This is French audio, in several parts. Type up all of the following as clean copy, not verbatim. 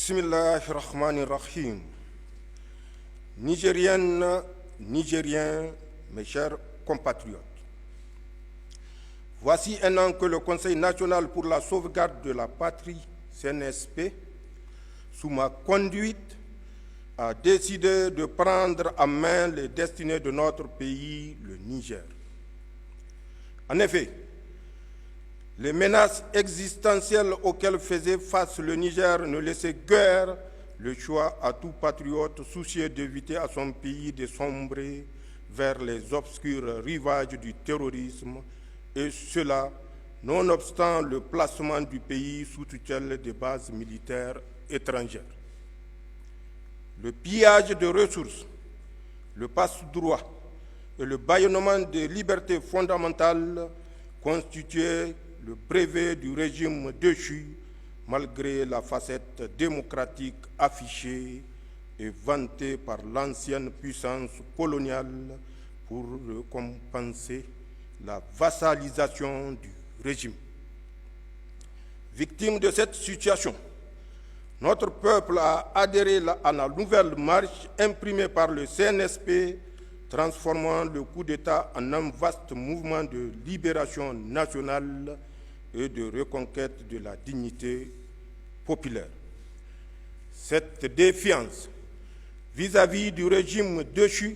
Bismillahirrahmanirrahim. Nigériennes, Nigériens, mes chers compatriotes. Voici un an que le Conseil national pour la sauvegarde de la patrie, CNSP, sous ma conduite, a décidé de prendre en main les destinées de notre pays, le Niger. En effet, les menaces existentielles auxquelles faisait face le Niger ne laissaient guère le choix à tout patriote soucieux d'éviter à son pays de sombrer vers les obscurs rivages du terrorisme, et cela nonobstant le placement du pays sous tutelle des bases militaires étrangères. Le pillage de ressources, le passe-droit et le bâillonnement des libertés fondamentales constituaient le brevet du régime déchu, malgré la facette démocratique affichée et vantée par l'ancienne puissance coloniale pour compenser la vassalisation du régime. Victime de cette situation, notre peuple a adhéré à la nouvelle marche imprimée par le CNSP, transformant le coup d'État en un vaste mouvement de libération nationale et de reconquête de la dignité populaire. Cette défiance vis-à-vis du régime déchu,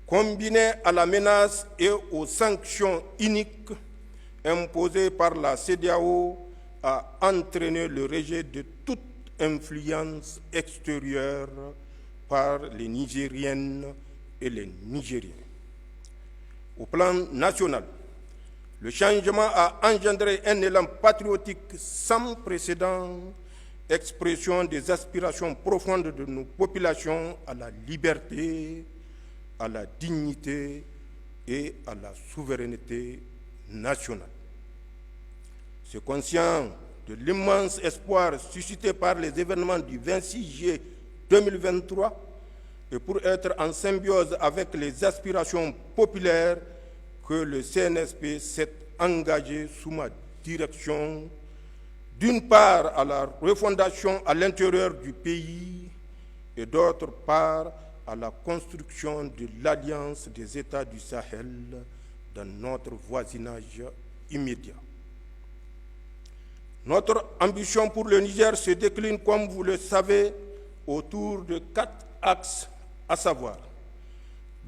combinée à la menace et aux sanctions iniques imposées par la CEDEAO, a entraîné le rejet de toute influence extérieure par les Nigériennes et les Nigériens. Au plan national, le changement a engendré un élan patriotique sans précédent, expression des aspirations profondes de nos populations à la liberté, à la dignité et à la souveraineté nationale. C'est conscient de l'immense espoir suscité par les événements du 26 juillet 2023 et pour être en symbiose avec les aspirations populaires que le CNSP s'est engagé sous ma direction, d'une part à la refondation à l'intérieur du pays et d'autre part à la construction de l'alliance des États du Sahel dans notre voisinage immédiat. Notre ambition pour le Niger se décline, comme vous le savez, autour de 4 axes, à savoir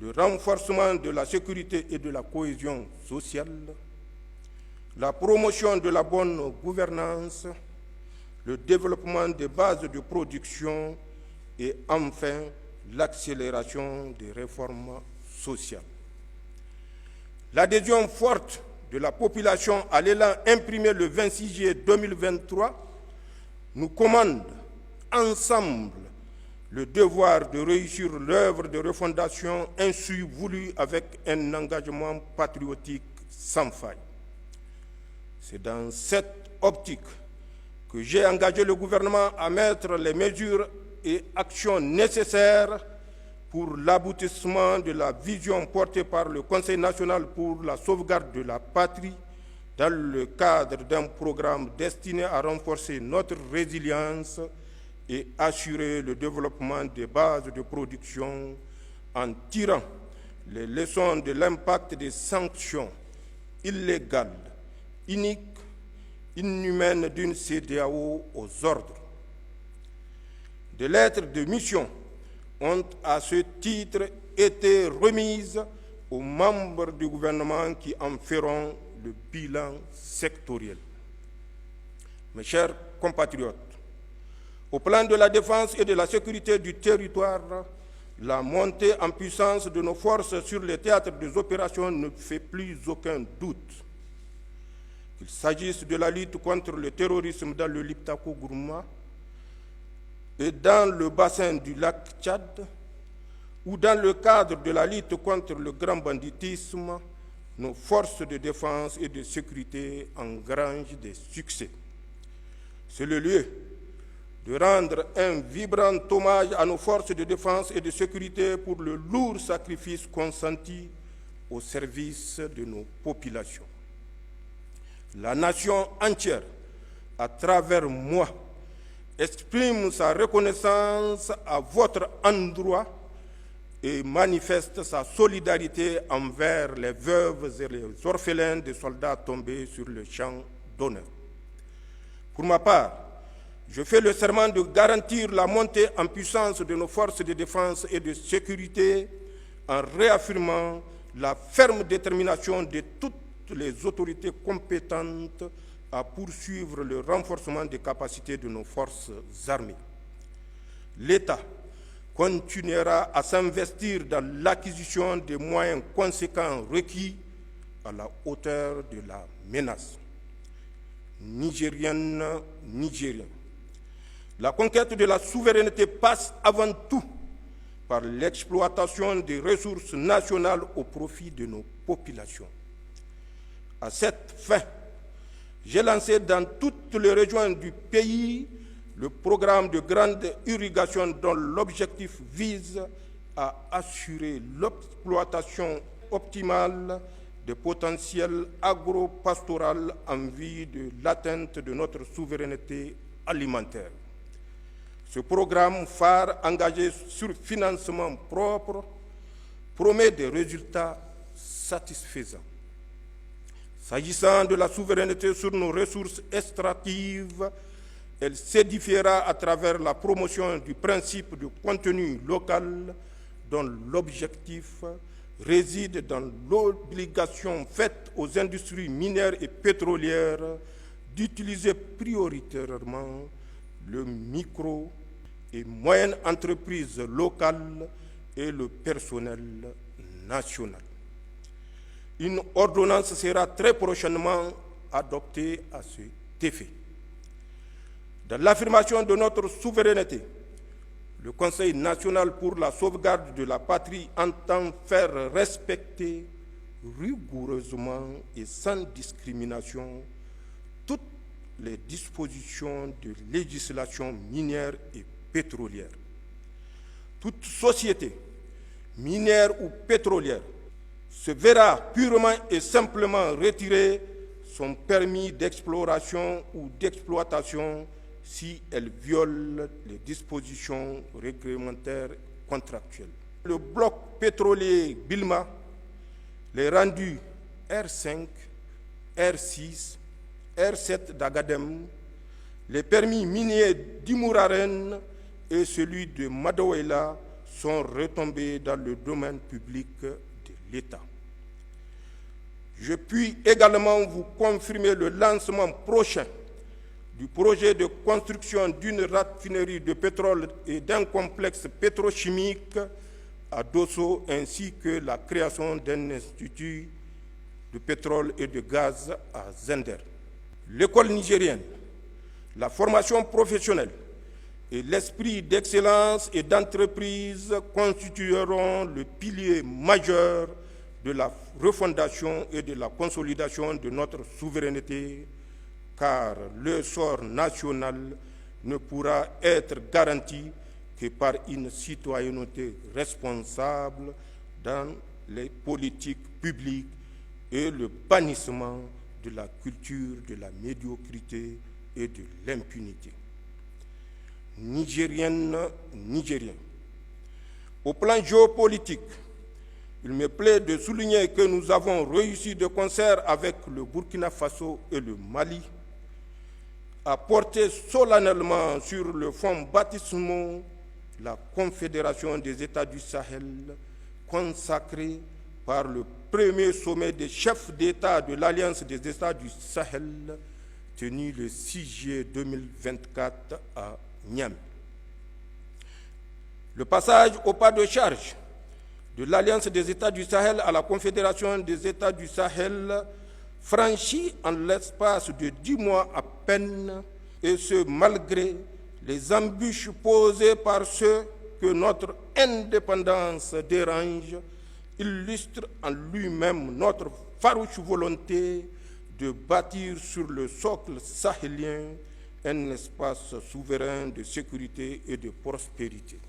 le renforcement de la sécurité et de la cohésion sociale, la promotion de la bonne gouvernance, le développement des bases de production et enfin l'accélération des réformes sociales. L'adhésion forte de la population à l'élan imprimé le 26 juillet 2023 nous commande ensemble le devoir de réussir l'œuvre de refondation ainsi voulue avec un engagement patriotique sans faille. C'est dans cette optique que j'ai engagé le gouvernement à mettre les mesures et actions nécessaires pour l'aboutissement de la vision portée par le Conseil national pour la sauvegarde de la patrie dans le cadre d'un programme destiné à renforcer notre résilience et assurer le développement des bases de production en tirant les leçons de l'impact des sanctions illégales, iniques, inhumaines d'une CEDEAO aux ordres. Des lettres de mission ont à ce titre été remises aux membres du gouvernement qui en feront le bilan sectoriel. Mes chers compatriotes, au plan de la défense et de la sécurité du territoire, la montée en puissance de nos forces sur les théâtres des opérations ne fait plus aucun doute. Qu'il s'agisse de la lutte contre le terrorisme dans le Liptako-Gourma et dans le bassin du lac Tchad, ou dans le cadre de la lutte contre le grand banditisme, nos forces de défense et de sécurité engrangent des succès. C'est le lieu de rendre un vibrant hommage à nos forces de défense et de sécurité pour le lourd sacrifice consenti au service de nos populations. La nation entière, à travers moi, exprime sa reconnaissance à votre endroit et manifeste sa solidarité envers les veuves et les orphelins des soldats tombés sur le champ d'honneur. Pour ma part, je fais le serment de garantir la montée en puissance de nos forces de défense et de sécurité en réaffirmant la ferme détermination de toutes les autorités compétentes à poursuivre le renforcement des capacités de nos forces armées. L'État continuera à s'investir dans l'acquisition des moyens conséquents requis à la hauteur de la menace. Nigériennes, Nigériens, la conquête de la souveraineté passe avant tout par l'exploitation des ressources nationales au profit de nos populations. À cette fin, j'ai lancé dans toutes les régions du pays le programme de grande irrigation dont l'objectif vise à assurer l'exploitation optimale des potentiels agro-pastoral en vue de l'atteinte de notre souveraineté alimentaire. Ce programme phare engagé sur financement propre promet des résultats satisfaisants. S'agissant de la souveraineté sur nos ressources extractives, elle s'édifiera à travers la promotion du principe de contenu local dont l'objectif réside dans l'obligation faite aux industries minières et pétrolières d'utiliser prioritairement le micro et moyenne entreprises locales et le personnel national. Une ordonnance sera très prochainement adoptée à cet effet. Dans l'affirmation de notre souveraineté, le Conseil national pour la sauvegarde de la patrie entend faire respecter rigoureusement et sans discrimination toutes les dispositions de législation minière et pétrolière. Toute société, minière ou pétrolière, se verra purement et simplement retirer son permis d'exploration ou d'exploitation si elle viole les dispositions réglementaires contractuelles. Le bloc pétrolier Bilma, les rendus R5, R6, R7 d'Agadem, les permis miniers d'Imouraren et celui de Madawela sont retombés dans le domaine public de l'État. Je puis également vous confirmer le lancement prochain du projet de construction d'une raffinerie de pétrole et d'un complexe pétrochimique à Dosso, ainsi que la création d'un institut de pétrole et de gaz à Zender. L'école nigérienne, la formation professionnelle et l'esprit d'excellence et d'entreprise constitueront le pilier majeur de la refondation et de la consolidation de notre souveraineté, car le sort national ne pourra être garanti que par une citoyenneté responsable dans les politiques publiques et le bannissement de la culture de la médiocrité et de l'impunité. Nigériennes, Nigériens, au plan géopolitique, il me plaît de souligner que nous avons réussi de concert avec le Burkina Faso et le Mali à porter solennellement sur le fonds baptismaux la Confédération des États du Sahel, consacrée par le premier sommet des chefs d'État de l'Alliance des États du Sahel, tenu le 6 juillet 2024 à Niamey. Le passage au pas de charge de l'Alliance des États du Sahel à la Confédération des États du Sahel franchi en l'espace de 10 mois à peine, et ce malgré les embûches posées par ceux que notre indépendance dérange, illustre en lui-même notre farouche volonté de bâtir sur le socle sahélien un espace souverain de sécurité et de prospérité.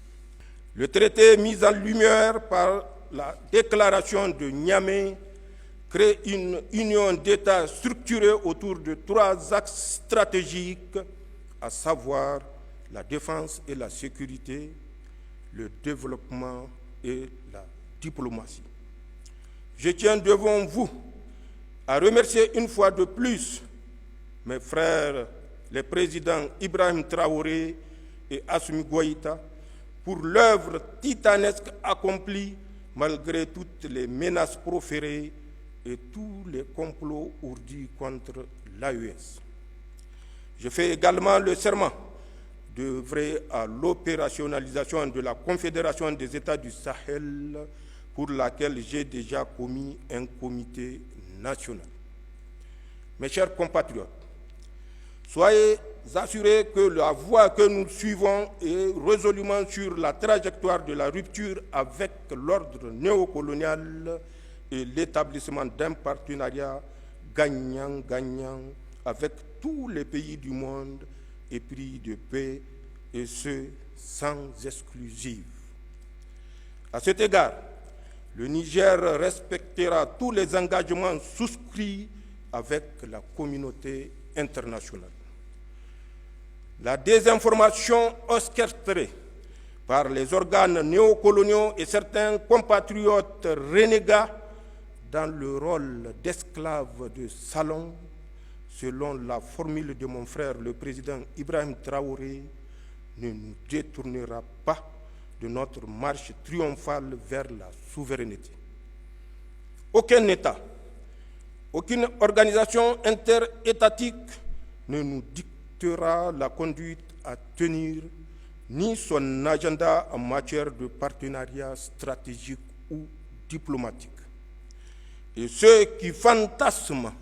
Le traité mis en lumière par la déclaration de Niamey crée une union d'États structurée autour de 3 axes stratégiques, à savoir la défense et la sécurité, le développement et la diplomatie. Je tiens devant vous à remercier une fois de plus mes frères, les présidents Ibrahim Traoré et Assimi Goïta, pour l'œuvre titanesque accomplie malgré toutes les menaces proférées et tous les complots ourdis contre l'AES. Je fais également le serment d'œuvrer à l'opérationnalisation de la Confédération des États du Sahel, pour laquelle j'ai déjà commis un comité national. Mes chers compatriotes, soyez assurés que la voie que nous suivons est résolument sur la trajectoire de la rupture avec l'ordre néocolonial et l'établissement d'un partenariat gagnant-gagnant avec tous les pays du monde épris de paix, et ce, sans exclusive. À cet égard, le Niger respectera tous les engagements souscrits avec la communauté internationale. La désinformation orchestrée par les organes néocoloniaux et certains compatriotes renégats dans le rôle d'esclaves de salon, selon la formule de mon frère le président Ibrahim Traoré, ne nous détournera pas de notre marche triomphale vers la souveraineté. Aucun État, aucune organisation interétatique ne nous dictera la conduite à tenir, ni son agenda en matière de partenariat stratégique ou diplomatique. Et ceux qui fantasment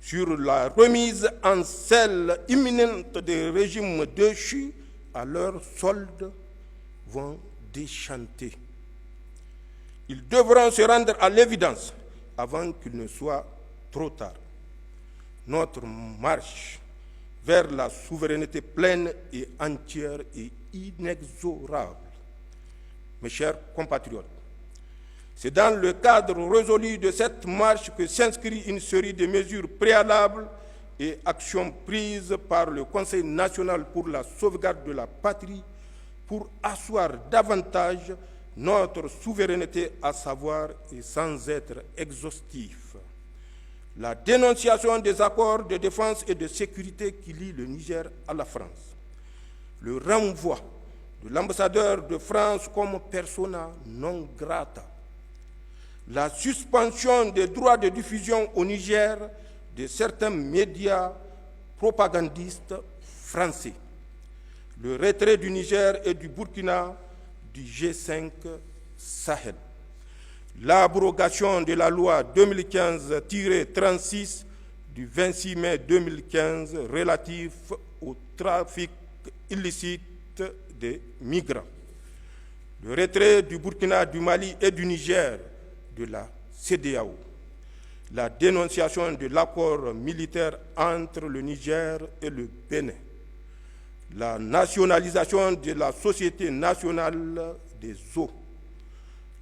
sur la remise en selle imminente des régimes déchus à leur solde vont déchanter. Ils devront se rendre à l'évidence avant qu'il ne soit trop tard. Notre marche vers la souveraineté pleine et entière est inexorable. Mes chers compatriotes, c'est dans le cadre résolu de cette marche que s'inscrit une série de mesures préalables et actions prises par le Conseil national pour la sauvegarde de la patrie pour asseoir davantage notre souveraineté, à savoir, et sans être exhaustif, la dénonciation des accords de défense et de sécurité qui lient le Niger à la France, le renvoi de l'ambassadeur de France comme persona non grata, la suspension des droits de diffusion au Niger de certains médias propagandistes français, le retrait du Niger et du Burkina du G5 Sahel, l'abrogation de la loi 2015-36 du 26 mai 2015 relative au trafic illicite des migrants, le retrait du Burkina, du Mali et du Niger de la CEDEAO, la dénonciation de l'accord militaire entre le Niger et le Bénin, la nationalisation de la Société nationale des eaux,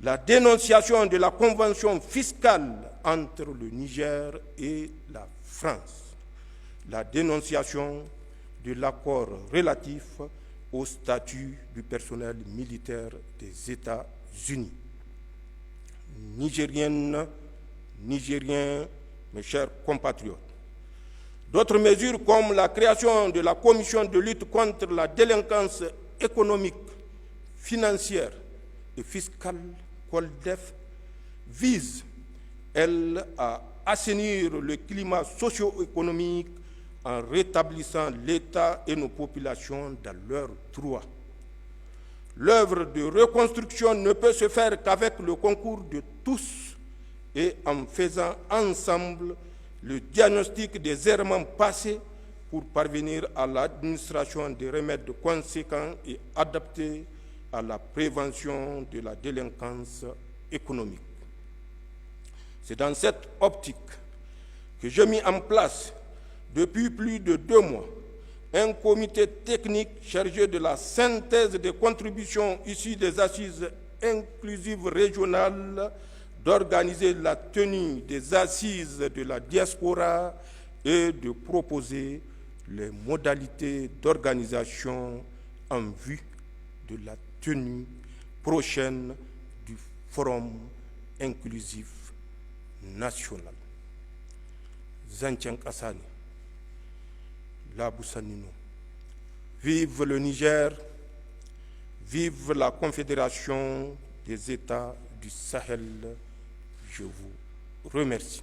la dénonciation de la convention fiscale entre le Niger et la France, la dénonciation de l'accord relatif au statut du personnel militaire des États-Unis. Nigériennes, Nigériens, mes chers compatriotes, d'autres mesures comme la création de la commission de lutte contre la délinquance économique, financière et fiscale, COLDEF, visent, elles, à assainir le climat socio-économique en rétablissant l'État et nos populations dans leurs droits. L'œuvre de reconstruction ne peut se faire qu'avec le concours de tous et en faisant ensemble le diagnostic des errements passés pour parvenir à l'administration des remèdes conséquents et adaptés à la prévention de la délinquance économique. C'est dans cette optique que j'ai mis en place depuis plus de 2 mois un comité technique chargé de la synthèse des contributions issues des assises inclusives régionales, d'organiser la tenue des assises de la diaspora et de proposer les modalités d'organisation en vue de la tenue prochaine du Forum inclusif national. Zancen ƙasa ne, Labusanino. Vive le Niger, vive la Confédération des États du Sahel. Je vous remercie.